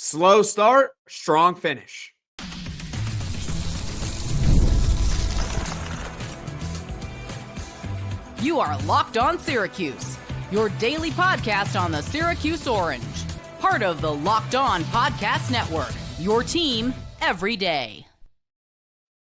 Slow start, strong finish. You are Locked On Syracuse, your daily podcast on the Syracuse Orange. Part of the Locked On Podcast Network, your team every day.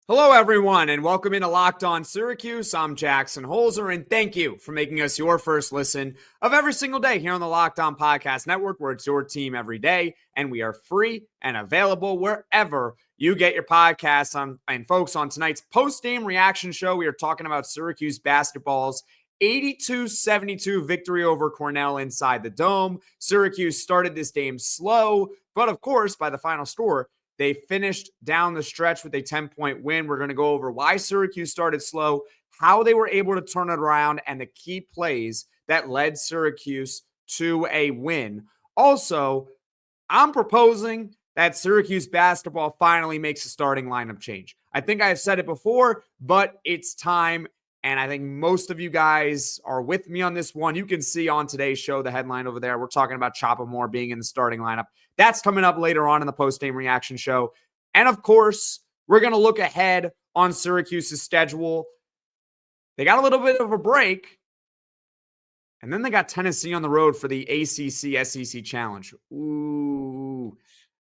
Hello, everyone, and welcome into Locked On Syracuse. I'm Jackson Holzer, and thank you for making us your first listen of every single day here on the Locked On Podcast Network, where it's your team every day, and we are free and available wherever you get your podcasts. And folks, on tonight's post-game reaction show, we are talking about Syracuse basketball's 82-72 victory over Cornell inside the Dome. Syracuse started this game slow, but of course, by the final score, they finished down the stretch with a 10-point win. We're going to go over why Syracuse started slow, how they were able to turn it around, and the key plays that led Syracuse to a win. Also, I'm proposing that Syracuse basketball finally makes a starting lineup change. I think I've said it before, but it's time, and I think most of you guys are with me on this one. You can see on today's show the headline over there. We're talking about Choppa being in the starting lineup. That's coming up later on in the post-game reaction show. And of course, we're going to look ahead on Syracuse's schedule. They got a little bit of a break, and then they got Tennessee on the road for the ACC-SEC Challenge. Ooh,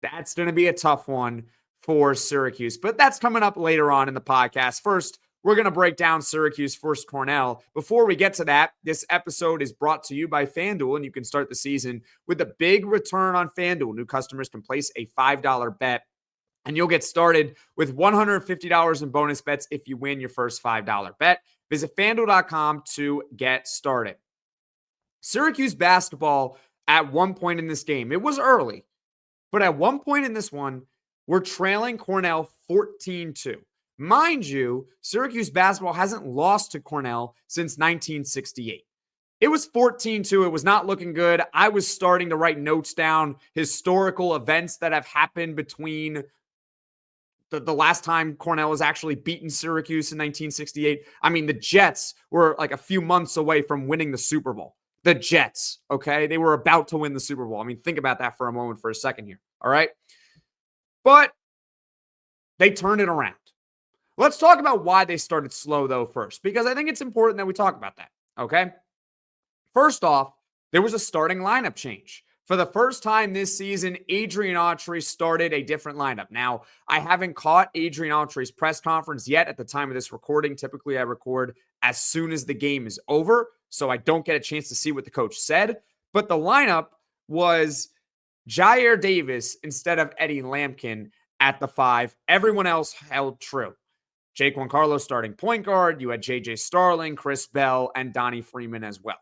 that's going to be a tough one for Syracuse, but that's coming up later on in the podcast. First, we're going to break down Syracuse versus Cornell. Before we get to that, this episode is brought to you by FanDuel, and you can start the season with a big return on FanDuel. New customers can place a $5 bet, and you'll get started with $150 in bonus bets if you win your first $5 bet. Visit FanDuel.com to get started. Syracuse basketball at one point in this game, it was early, but at one point in this one, we're trailing Cornell 14-2. Mind you, Syracuse basketball hasn't lost to Cornell since 1968. It was 14-2. It was not looking good. I was starting to write notes down, historical events that have happened between the last time Cornell has actually beaten Syracuse in 1968. I mean, the Jets were like a few months away from winning the Super Bowl. The Jets, okay? They were about to win the Super Bowl. I mean, think about that for a moment, for a second here, all right? But they turned it around. Let's talk about why they started slow, though, first, because I think it's important that we talk about that, okay? First off, there was a starting lineup change. For the first time this season, Adrian Autry started a different lineup. Now, I haven't caught Adrian Autry's press conference yet at the time of this recording. Typically, I record as soon as the game is over, so I don't get a chance to see what the coach said. But the lineup was Jair Davis instead of Eddie Lampkin at the 5. Everyone else held true. Jaquan Carlos starting point guard. You had J.J. Starling, Chris Bell, and Donnie Freeman as well.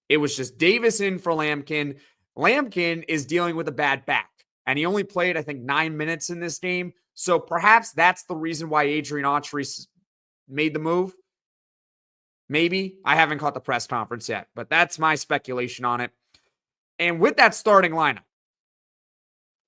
It was just Davis in for Lampkin. Lampkin is dealing with a bad back, and he only played, I think, 9 minutes in this game. So perhaps that's the reason why Adrian Autry made the move. Maybe. I haven't caught the press conference yet, but that's my speculation on it. And with that starting lineup,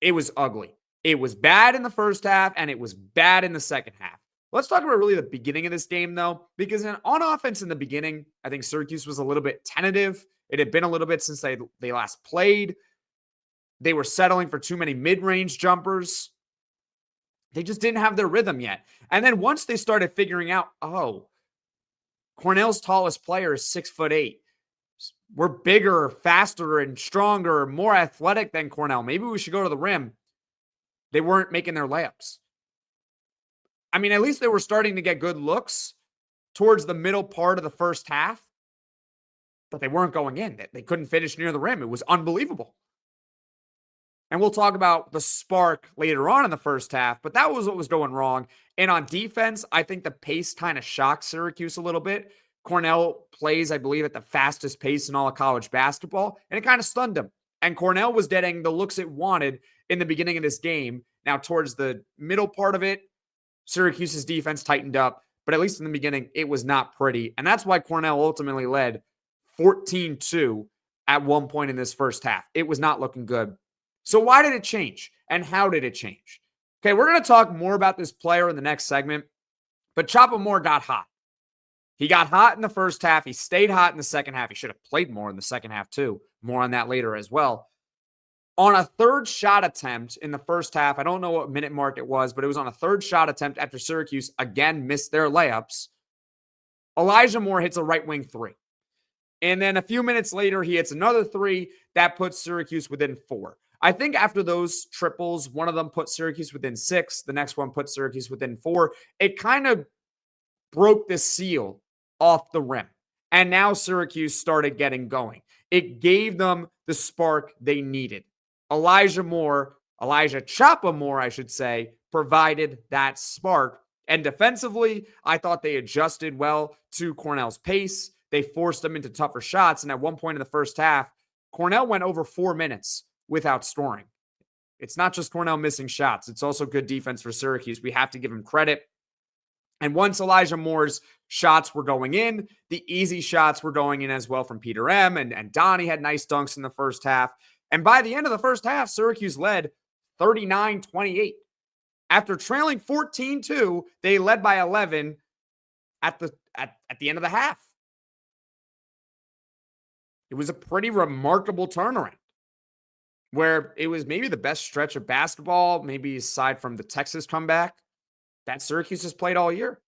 it was ugly. It was bad in the first half, and it was bad in the second half. Let's talk about really the beginning of this game, though, because on offense in the beginning, I think Syracuse was a little bit tentative. It had been a little bit since they last played. They were settling for too many mid-range jumpers. They just didn't have their rhythm yet. And then once they started figuring out, oh, Cornell's tallest player is 6'8". We're bigger, faster, and stronger, more athletic than Cornell. Maybe we should go to the rim. They weren't making their layups. I mean, at least they were starting to get good looks towards the middle part of the first half, but they weren't going in. They couldn't finish near the rim. It was unbelievable. And we'll talk about the spark later on in the first half, but that was what was going wrong. And on defense, I think the pace kind of shocked Syracuse a little bit. Cornell plays, I believe, at the fastest pace in all of college basketball, and it kind of stunned them. And Cornell was getting the looks it wanted in the beginning of this game. Now, towards the middle part of it, Syracuse's defense tightened up, but at least in the beginning, it was not pretty. And that's why Cornell ultimately led 14-2 at one point in this first half. It was not looking good. So why did it change? And how did it change? Okay, we're going to talk more about this player in the next segment, but Choppa got hot. He got hot in the first half. He stayed hot in the second half. He should have played more in the second half too. More on that later as well. On a third shot attempt in the first half, I don't know what minute mark it was, but it was on a third shot attempt after Syracuse again missed their layups. Elijah Moore hits a right wing three. And then a few minutes later, he hits another three that puts Syracuse within 4. I think after those triples, one of them put Syracuse within 6. The next one put Syracuse within 4. It kind of broke the seal off the rim. And now Syracuse started getting going. It gave them the spark they needed. Choppa Moore, I should say, provided that spark. And defensively, I thought they adjusted well to Cornell's pace. They forced them into tougher shots. And at one point in the first half, Cornell went over 4 minutes without scoring. It's not just Cornell missing shots. It's also good defense for Syracuse. We have to give them credit. And once Elijah Moore's shots were going in, the easy shots were going in as well from Peter M. And Donnie had nice dunks in the first half. And by the end of the first half, Syracuse led 39-28. After trailing 14-2, they led by 11 at the end of the half. It was a pretty remarkable turnaround where it was maybe the best stretch of basketball, maybe aside from the Texas comeback, that Syracuse has played all year.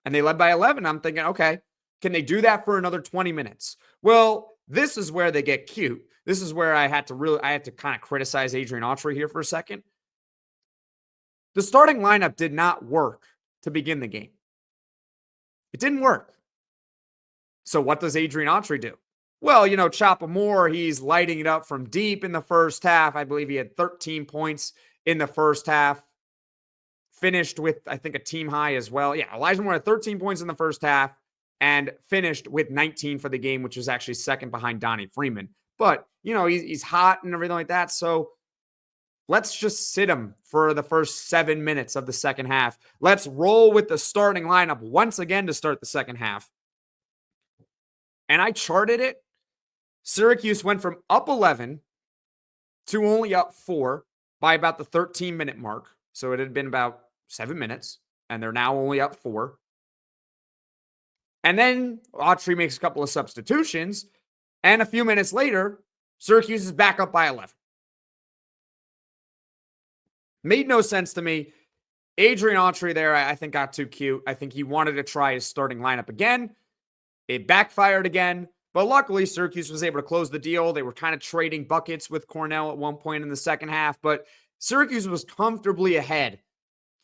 And they led by 11. I'm thinking, okay, can they do that for another 20 minutes? Well, this is where they get cute. This is where I had to kind of criticize Adrian Autry here for a second. The starting lineup did not work to begin the game. It didn't work. So what does Adrian Autry do? Well, Choppa Moore, he's lighting it up from deep in the first half. I believe he had 13 points in the first half. Finished with, I think, a team high as well. Yeah, Elijah Moore had 13 points in the first half and finished with 19 for the game, which was actually second behind Donnie Freeman. But, he's hot and everything like that. So let's just sit him for the first 7 minutes of the second half. Let's roll with the starting lineup once again to start the second half. And I charted it. Syracuse went from up 11 to only up 4 by about the 13-minute mark. So it had been about 7 minutes, and they're now only up 4. And then Autry makes a couple of substitutions, and a few minutes later, Syracuse is back up by 11. Made no sense to me. Adrian Autry there, I think, got too cute. I think he wanted to try his starting lineup again. It backfired again, but luckily Syracuse was able to close the deal. They were kind of trading buckets with Cornell at one point in the second half, but Syracuse was comfortably ahead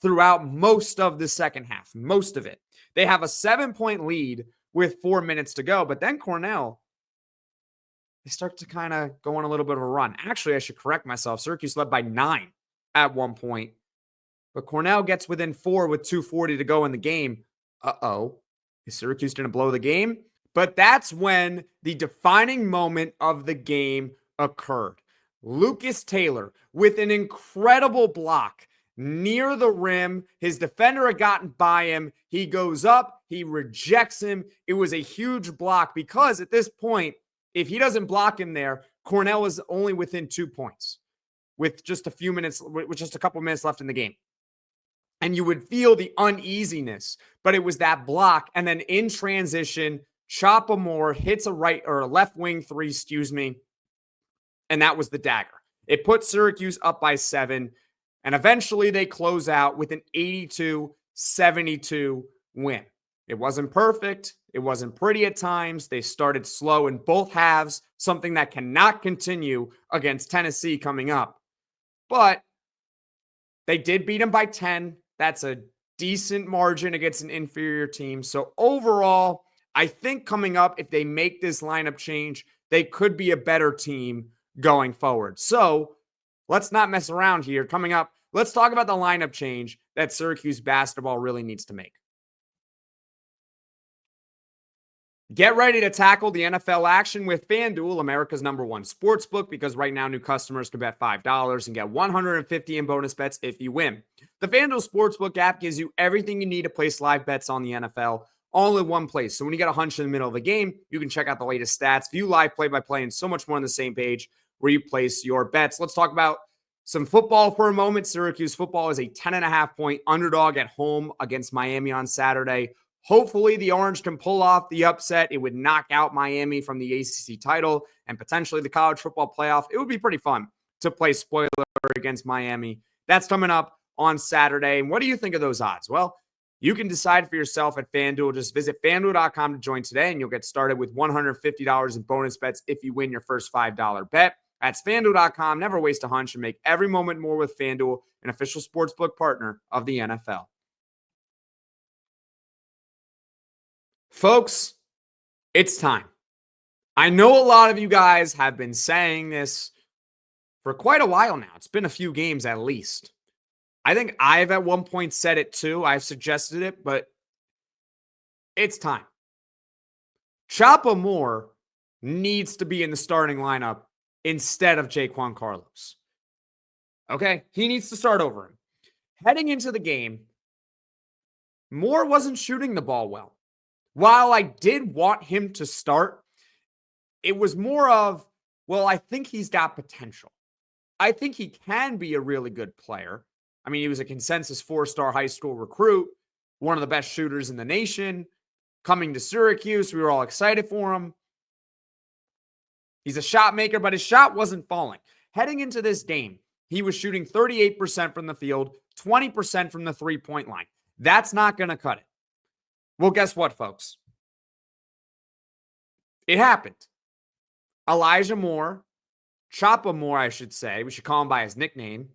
throughout most of the second half, most of it. They have a 7-point lead with 4 minutes to go, but then Cornell, they start to kind of go on a little bit of a run. Actually, I should correct myself. Syracuse led by 9 at one point, but Cornell gets within 4 with 2:40 to go in the game. Uh-oh. Is Syracuse going to blow the game? But that's when the defining moment of the game occurred. Lucas Taylor with an incredible block near the rim. His defender had gotten by him. He goes up. He rejects him. It was a huge block because at this point, if he doesn't block him there, Cornell is only within 2 points with just a couple minutes left in the game. And you would feel the uneasiness, but it was that block. And then in transition, Choppa Moore hits a left wing three, and that was the dagger. It put Syracuse up by 7, and eventually they close out with an 82-72 win. It wasn't perfect. It wasn't pretty at times. They started slow in both halves, something that cannot continue against Tennessee coming up. But they did beat them by 10. That's a decent margin against an inferior team. So overall, I think coming up, if they make this lineup change, they could be a better team going forward. So let's not mess around here. Coming up, let's talk about the lineup change that Syracuse basketball really needs to make. Get ready to tackle the NFL action with FanDuel, America's #1 sportsbook, because right now new customers can bet $5 and get $150 in bonus bets if you win. The FanDuel Sportsbook app gives you everything you need to place live bets on the NFL all in one place. So when you get a hunch in the middle of the game, you can check out the latest stats, view live play-by-play, and so much more on the same page where you place your bets. Let's talk about some football for a moment. Syracuse football is a 10.5-point underdog at home against Miami on Saturday. Hopefully, the Orange can pull off the upset. It would knock out Miami from the ACC title and potentially the college football playoff. It would be pretty fun to play spoiler against Miami. That's coming up on Saturday. And what do you think of those odds? Well, you can decide for yourself at FanDuel. Just visit FanDuel.com to join today, and you'll get started with $150 in bonus bets if you win your first $5 bet. That's FanDuel.com. Never waste a hunch and make every moment more with FanDuel, an official sportsbook partner of the NFL. Folks, it's time. I know a lot of you guys have been saying this for quite a while now. It's been a few games at least. I think I've at one point said it too. I've suggested it, but it's time. Choppa Moore needs to be in the starting lineup instead of Jaquan Carlos. Okay? He needs to start over him. Heading into the game, Moore wasn't shooting the ball well. While I did want him to start, it was more of, well, I think he's got potential. I think he can be a really good player. I mean, he was a consensus 4-star high school recruit, one of the best shooters in the nation, coming to Syracuse. We were all excited for him. He's a shot maker, but his shot wasn't falling. Heading into this game, he was shooting 38% from the field, 20% from the three-point line. That's not going to cut it. Well, guess what, folks? It happened. Elijah Moore, Choppa Moore, I should say. We should call him by his nickname.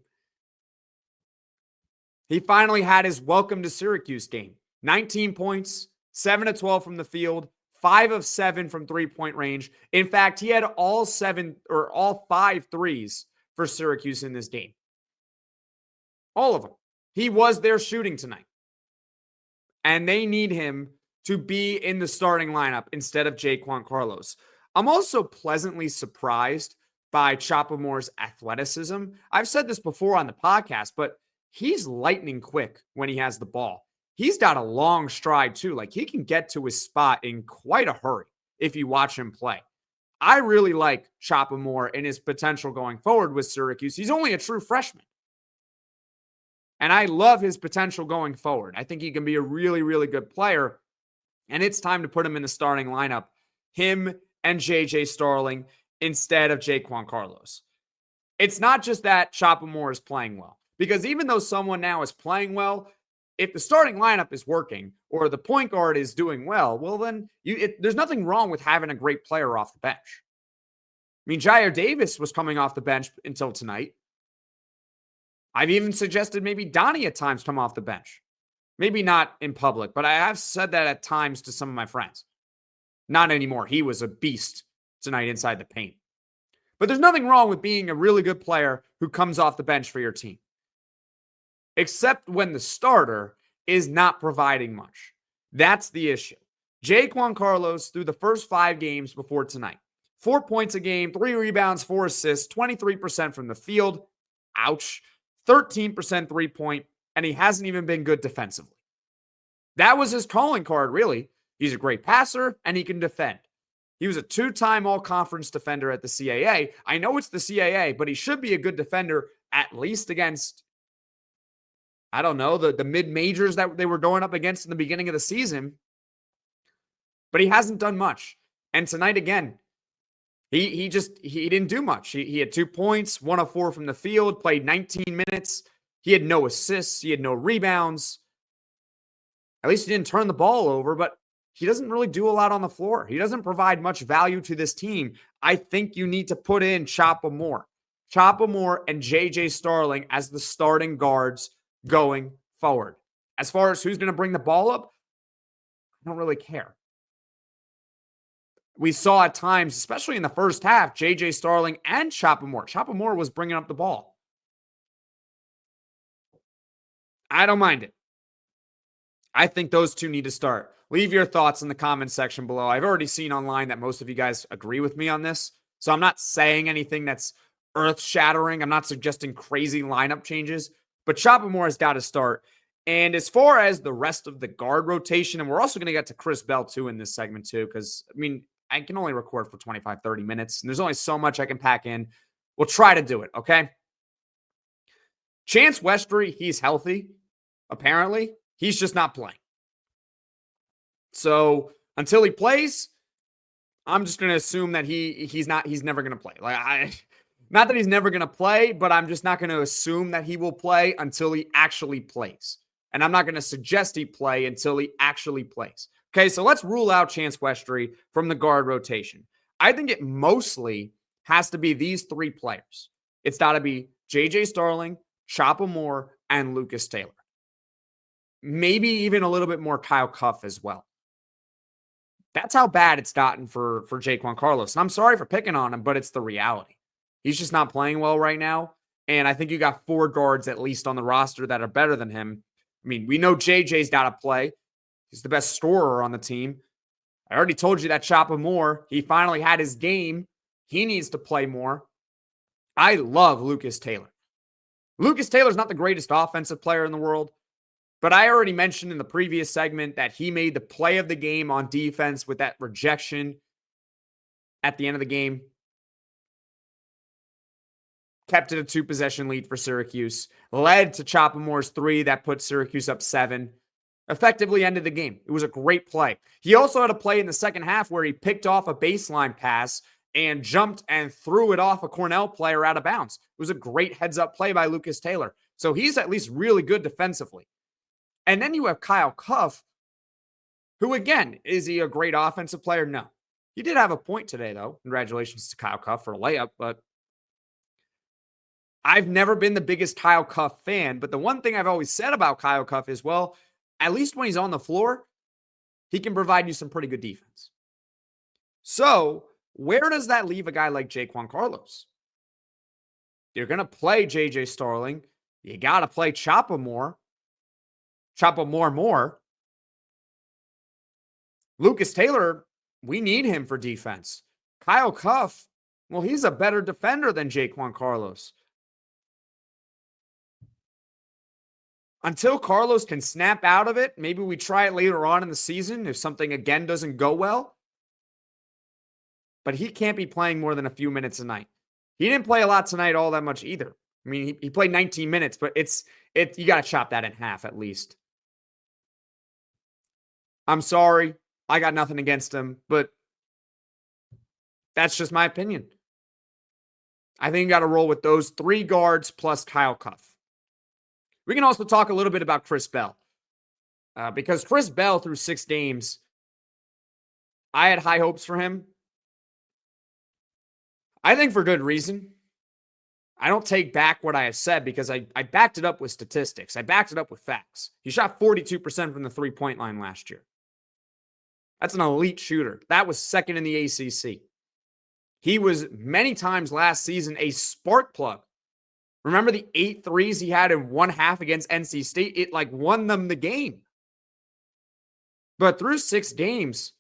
He finally had his welcome to Syracuse game. 19 points, 7 of 12 from the field, 5 of 7 from three-point range. In fact, he had all 5 threes for Syracuse in this game. All of them. He was their shooting tonight. And they need him to be in the starting lineup instead of Jaquan Carlos. I'm also pleasantly surprised by Choppa Moore's athleticism. I've said this before on the podcast, but he's lightning quick when he has the ball. He's got a long stride too. Like, he can get to his spot in quite a hurry if you watch him play. I really like Choppa Moore and his potential going forward with Syracuse. He's only a true freshman. And I love his potential going forward. I think he can be a really, really good player. And it's time to put him in the starting lineup. Him and JJ Starling instead of Jaquan Carlos. It's not just that Choppa Moore is playing well. Because even though someone now is playing well, if the starting lineup is working or the point guard is doing well, well, then there's nothing wrong with having a great player off the bench. I mean, Jair Davis was coming off the bench until tonight. I've even suggested maybe Donnie at times come off the bench. Maybe not in public, but I have said that at times to some of my friends. Not anymore. He was a beast tonight inside the paint. But there's nothing wrong with being a really good player who comes off the bench for your team. Except when the starter is not providing much. That's the issue. Jaquan Carlos, through the first 5 games before tonight, 4 points a game, 3 rebounds, 4 assists, 23% from the field. Ouch. 13% three-point, and he hasn't even been good defensively. That was his calling card, really. He's a great passer, and he can defend. He was a 2-time all-conference defender at the CAA. I know it's the CAA, but he should be a good defender, at least against, I don't know, the mid-majors that they were going up against in the beginning of the season. But he hasn't done much. And tonight, again, he didn't do much. He had 2 points, 1 of 4 from the field, played 19 minutes. He had no assists. He had no rebounds. At least he didn't turn the ball over, but he doesn't really do a lot on the floor. He doesn't provide much value to this team. I think you need to put in Choppa Moore. Choppa Moore and JJ Starling as the starting guards going forward. As far as who's going to bring the ball up, I don't really care. We saw at times, especially in the first half, JJ Starling and Choppa Moore. Choppa Moore was bringing up the ball. I don't mind it. I think those two need to start. Leave your thoughts in the comments section below. I've already seen online that most of you guys agree with me on this, so I'm not saying anything that's earth-shattering. I'm not suggesting crazy lineup changes, but Choppa Moore has got to start. And as far as the rest of the guard rotation, and we're also going to get to Chris Bell too in this segment too, because, I mean, I can only record for 25, 30 minutes, and there's only so much I can pack in. We'll try to do it, okay? Chance Westry, he's healthy, apparently. He's just not playing. So until he plays, I'm just going to assume that he's never going to play. Not that he's never going to play, but I'm just not going to assume that he will play until he actually plays. And I'm not going to suggest he play until he actually plays. Okay, so let's rule out Chance Westry from the guard rotation. I think it mostly has to be these three players. It's got to be J.J. Starling, Choppa Moore, and Lucas Taylor. Maybe even a little bit more Kyle Cuff as well. That's how bad it's gotten for Jaquan Carlos. And I'm sorry for picking on him, but it's the reality. He's just not playing well right now. And I think you got 4 guards at least on the roster that are better than him. I mean, we know JJ's got to play. He's the best scorer on the team. I already told you that Choppa Moore, he finally had his game. He needs to play more. I love Lucas Taylor. Lucas Taylor's not the greatest offensive player in the world, but I already mentioned in the previous segment that he made the play of the game on defense with that rejection at the end of the game. Kept it a 2-possession lead for Syracuse. Led to Choppa Moore's 3 that put Syracuse up 7. Effectively ended the game. It was a great play. He also had a play in the second half where he picked off a baseline pass and jumped and threw it off a Cornell player out of bounds. It was a great heads-up play by Lucas Taylor. So he's at least really good defensively. And then you have Kyle Cuff, who, again, is he a great offensive player? No. He did have a point today, though. Congratulations to Kyle Cuff for a layup, but I've never been the biggest Kyle Cuff fan, but the one thing I've always said about Kyle Cuff is, well, at least when he's on the floor, he can provide you some pretty good defense. So where does that leave a guy like Jaquan Carlos? You're going to play J.J. Starling. You got to play Choppa Moore. Choppa more. Lucas Taylor, we need him for defense. Kyle Cuff, well, he's a better defender than Jaquan Carlos. Until Carlos can snap out of it, maybe we try it later on in the season if something again doesn't go well. But he can't be playing more than a few minutes a night. He didn't play a lot tonight all that much either. I mean, he played 19 minutes, but you got to chop that in half at least. I'm sorry. I got nothing against him, but that's just my opinion. I think you got to roll with those 3 guards plus Kyle Cuff. We can also talk a little bit about Chris Bell. Because Chris Bell, through 6 games, I had high hopes for him. I think for good reason. I don't take back what I have said because I backed it up with statistics. I backed it up with facts. He shot 42% from the 3-point line last year. That's an elite shooter. That was second in the ACC. He was many times last season a spark plug. Remember the 8 threes he had in one half against NC State? It won them the game. But through 6 games,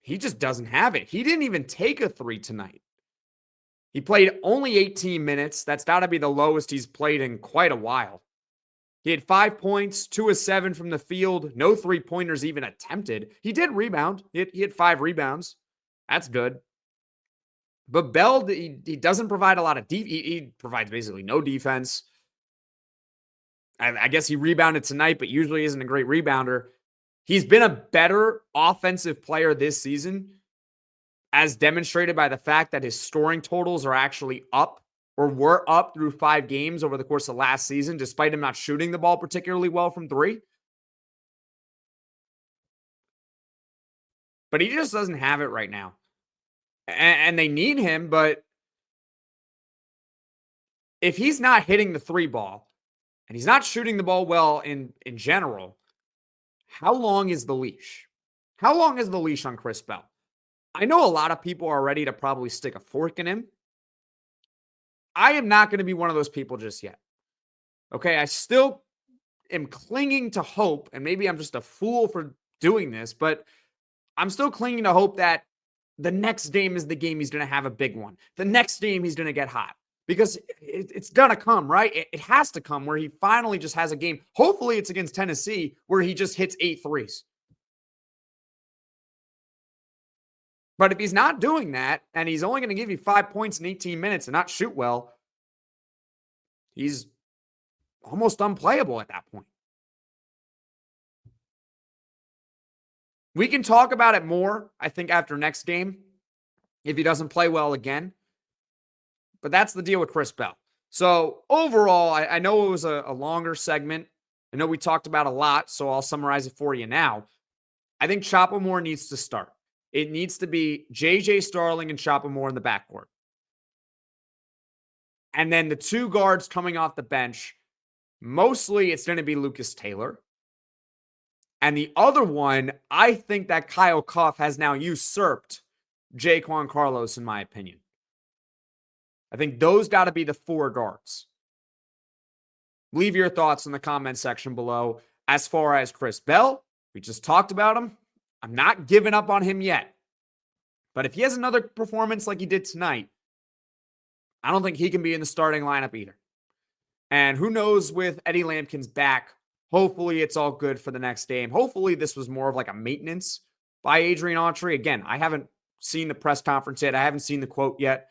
he just doesn't have it. He didn't even take a 3 tonight. He played only 18 minutes. That's got to be the lowest he's played in quite a while. He had 5 points, 2 of 7 from the field, no 3-pointers even attempted. He did rebound. He had 5 rebounds. That's good. But Bell, he doesn't provide a lot of he provides basically no defense. I guess he rebounded tonight, but usually isn't a great rebounder. He's been a better offensive player this season, as demonstrated by the fact that his scoring totals are actually up or were up through 5 games over the course of last season, despite him not shooting the ball particularly well from 3. But he just doesn't have it right now. And they need him, but if he's not hitting the 3 ball and he's not shooting the ball well in general, how long is the leash? How long is the leash on Chris Bell? I know a lot of people are ready to probably stick a fork in him. I am not going to be one of those people just yet. Okay, I still am clinging to hope, and maybe I'm just a fool for doing this, but I'm still clinging to hope that the next game is the game he's going to have a big one. The next game he's going to get hot. Because it's going to come, right? It has to come where he finally just has a game. Hopefully it's against Tennessee where he just hits 8 threes. But if he's not doing that, and he's only going to give you 5 points in 18 minutes and not shoot well, he's almost unplayable at that point. We can talk about it more, I think, after next game if he doesn't play well again. But that's the deal with Chris Bell. So overall, I know it was a longer segment. I know we talked about a lot, so I'll summarize it for you now. I think Choppa needs to start. It needs to be J.J. Starling and Choppa in the backcourt. And then the two guards coming off the bench, mostly it's going to be Lucas Taylor. And the other one, I think that Kyle Cuff has now usurped Jaquan Carlos, in my opinion. I think those got to be the four guards. Leave your thoughts in the comment section below. As far as Chris Bell, we just talked about him. I'm not giving up on him yet. But if he has another performance like he did tonight, I don't think he can be in the starting lineup either. And who knows with Eddie Lampkin's back, hopefully it's all good for the next game. Hopefully this was more of like a maintenance by Adrian Autry. Again, I haven't seen the press conference yet. I haven't seen the quote yet.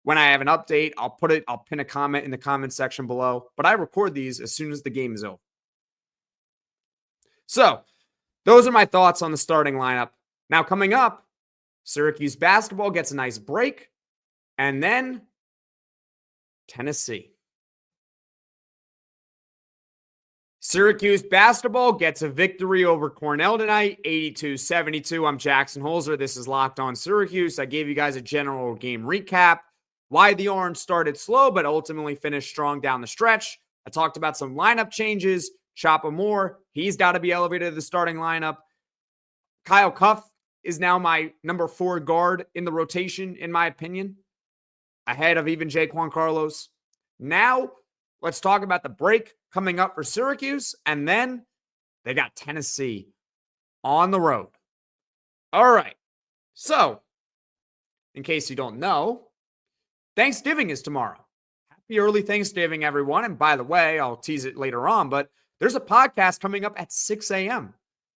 When I have an update, I'll pin a comment in the comment section below. But I record these as soon as the game is over. So, those are my thoughts on the starting lineup. Now, coming up, Syracuse basketball gets a nice break. And then Tennessee. Syracuse basketball gets a victory over Cornell tonight, 82-72. I'm Jackson Holzer. This is Locked On Syracuse. I gave you guys a general game recap, why the Orange started slow but ultimately finished strong down the stretch. I talked about some lineup changes. Choppa, he's got to be elevated to the starting lineup. Kyle Cuff is now my number 4 guard in the rotation, in my opinion, ahead of even Jaquan Carlos. Now, let's talk about the break coming up for Syracuse, and then they got Tennessee on the road. All right. So, in case you don't know, Thanksgiving is tomorrow. Happy early Thanksgiving, everyone. And by the way, I'll tease it later on, but there's a podcast coming up at 6 a.m.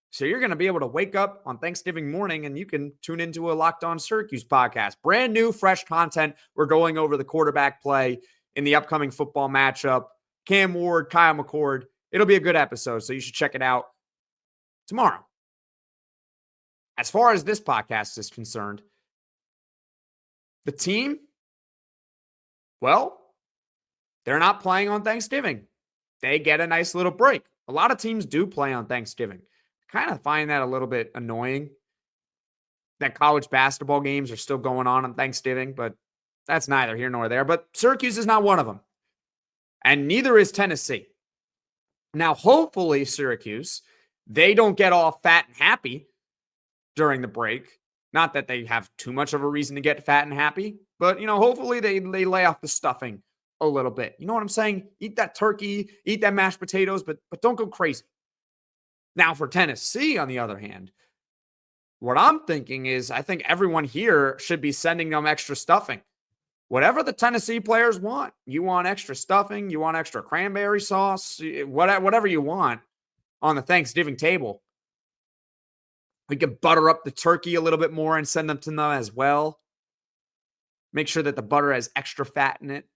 So you're going to be able to wake up on Thanksgiving morning and you can tune into a Locked On Syracuse podcast. Brand new, fresh content. We're going over the quarterback play in the upcoming football matchup. Cam Ward, Kyle McCord. It'll be a good episode, so you should check it out tomorrow. As far as this podcast is concerned, the team, well, they're not playing on Thanksgiving. They get a nice little break. A lot of teams do play on Thanksgiving. I kind of find that a little bit annoying that college basketball games are still going on Thanksgiving, but that's neither here nor there. But Syracuse is not one of them. And neither is Tennessee. Now, hopefully, Syracuse, they don't get all fat and happy during the break. Not that they have too much of a reason to get fat and happy, but, hopefully they lay off the stuffing a little bit. You know what I'm saying? Eat that turkey, eat that mashed potatoes, but don't go crazy. Now, for Tennessee, on the other hand, what I'm thinking is I think everyone here should be sending them extra stuffing. Whatever the Tennessee players want. You want extra stuffing, you want extra cranberry sauce, whatever you want on the Thanksgiving table. We can butter up the turkey a little bit more and send them to them as well. Make sure that the butter has extra fat in it.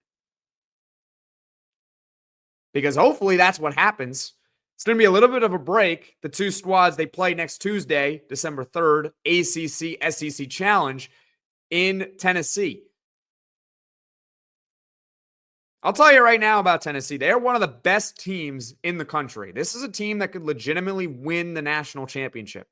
Because hopefully that's what happens. It's going to be a little bit of a break. The two squads, they play next Tuesday, December 3rd, ACC SEC Challenge in Tennessee. I'll tell you right now about Tennessee. They're one of the best teams in the country. This is a team that could legitimately win the national championship.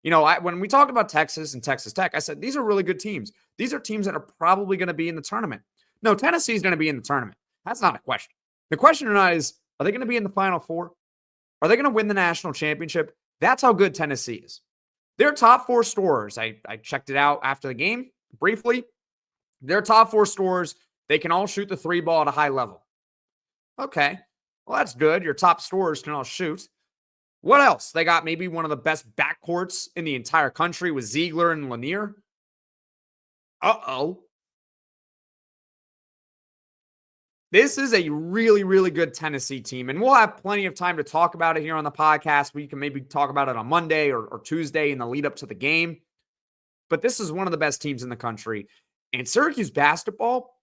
When we talked about Texas and Texas Tech, I said, these are really good teams. These are teams that are probably going to be in the tournament. No, Tennessee is going to be in the tournament. That's not a question. The question or not is, are they going to be in the Final Four? Are they going to win the national championship? That's how good Tennessee is. Their top 4 scorers, I checked it out after the game briefly. Their top 4 scorers, they can all shoot the 3 ball at a high level. Okay, well, that's good. Your top scorers can all shoot. What else? They got maybe one of the best backcourts in the entire country with Ziegler and Lanier. Uh-oh. This is a really, really good Tennessee team, and we'll have plenty of time to talk about it here on the podcast. We can maybe talk about it on Monday or Tuesday in the lead up to the game. But this is one of the best teams in the country. And Syracuse basketball,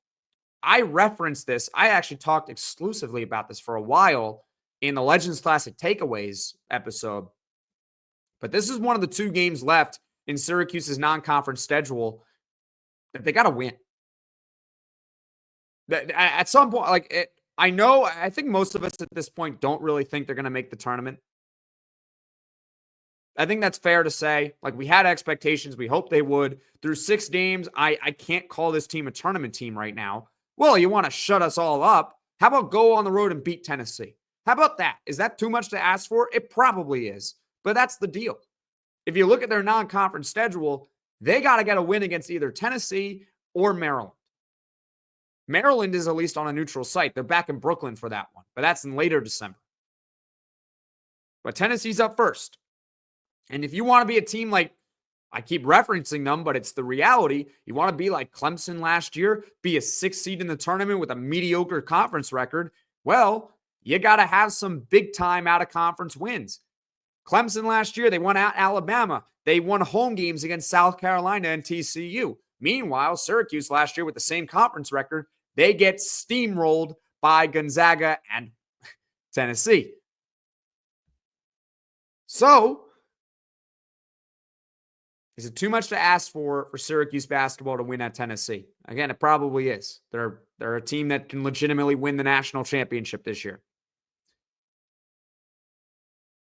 I referenced this. I actually talked exclusively about this for a while in the Legends Classic Takeaways episode. But this is one of the 2 games left in Syracuse's non-conference schedule that they got to win. At some point, I think most of us at this point don't really think they're going to make the tournament. I think that's fair to say. Like, we had expectations. We hoped they would. Through 6 games, I can't call this team a tournament team right now. Well, you want to shut us all up? How about go on the road and beat Tennessee? How about that? Is that too much to ask for? It probably is. But that's the deal. If you look at their non-conference schedule, they got to get a win against either Tennessee or Maryland. Maryland is at least on a neutral site. They're back in Brooklyn for that one, but that's in later December. But Tennessee's up first. And if you want to be a team like, I keep referencing them, but it's the reality. You want to be like Clemson last year, be a 6th seed in the tournament with a mediocre conference record. Well, you got to have some big time out of conference wins. Clemson last year, they won at Alabama. They won home games against South Carolina and TCU. Meanwhile, Syracuse last year with the same conference record, they get steamrolled by Gonzaga and Tennessee. So, is it too much to ask for Syracuse basketball to win at Tennessee? Again, it probably is. They're a team that can legitimately win the national championship this year.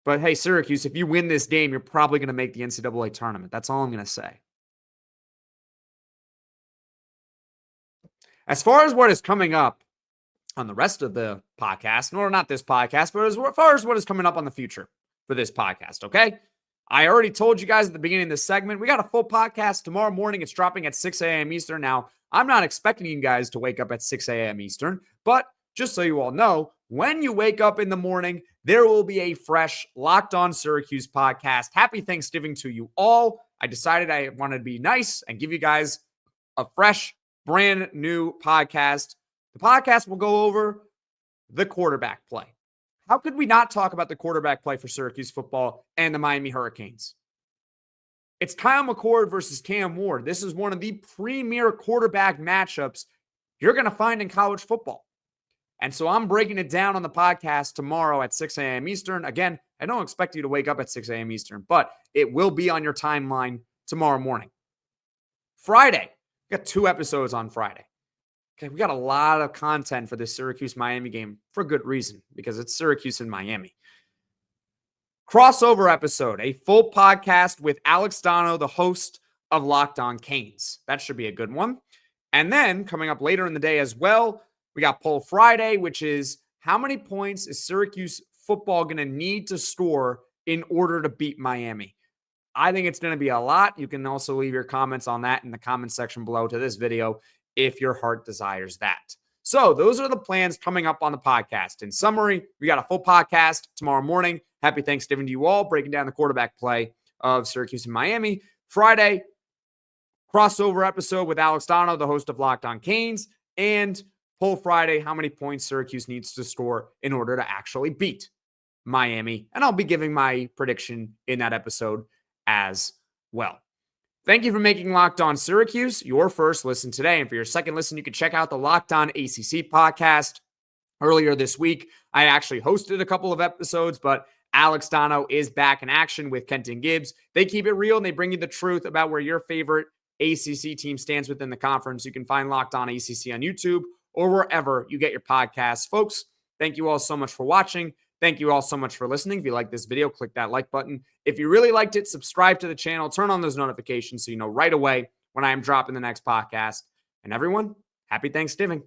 But hey, Syracuse, if you win this game, you're probably going to make the NCAA tournament. That's all I'm going to say. As far as what is coming up on the rest of the podcast, or not this podcast, but as far as what is coming up on the future for this podcast, okay? I already told you guys at the beginning of this segment, we got a full podcast tomorrow morning. It's dropping at 6 a.m. Eastern. Now, I'm not expecting you guys to wake up at 6 a.m. Eastern, but just so you all know, when you wake up in the morning, there will be a fresh Locked On Syracuse podcast. Happy Thanksgiving to you all. I decided I wanted to be nice and give you guys a fresh, brand new podcast. The podcast will go over the quarterback play. How could we not talk about the quarterback play for Syracuse football and the Miami Hurricanes? It's Kyle McCord versus Cam Ward. This is one of the premier quarterback matchups you're going to find in college football. And so I'm breaking it down on the podcast tomorrow at 6 a.m. Eastern. Again, I don't expect you to wake up at 6 a.m. Eastern, but it will be on your timeline tomorrow morning. Friday, we got 2 episodes on Friday. Okay, we got a lot of content for this Syracuse-Miami game for good reason, because it's Syracuse and Miami. Crossover episode, a full podcast with Alex Dono, the host of Locked On Canes. That should be a good one. And then coming up later in the day as well, we got Poll Friday, which is how many points is Syracuse football going to need to score in order to beat Miami? I think it's going to be a lot. You can also leave your comments on that in the comment section below to this video if your heart desires that. So those are the plans coming up on the podcast. In summary, we got a full podcast tomorrow morning. Happy Thanksgiving to you all, breaking down the quarterback play of Syracuse and Miami. Friday, crossover episode with Alex Dono, the host of Locked On Canes, and Poll Friday, how many points Syracuse needs to score in order to actually beat Miami. And I'll be giving my prediction in that episode as well. Thank you for making Locked On Syracuse your first listen today. And for your second listen, you can check out the Locked On ACC podcast. Earlier this week, I actually hosted a couple of episodes, but Alex Dono is back in action with Kenton Gibbs. They keep it real and they bring you the truth about where your favorite ACC team stands within the conference. You can find Locked On ACC on YouTube or wherever you get your podcasts. Folks, thank you all so much for watching. Thank you all so much for listening. If you like this video, click that like button. If you really liked it, subscribe to the channel. Turn on those notifications so you know right away when I am dropping the next podcast. And everyone, happy Thanksgiving.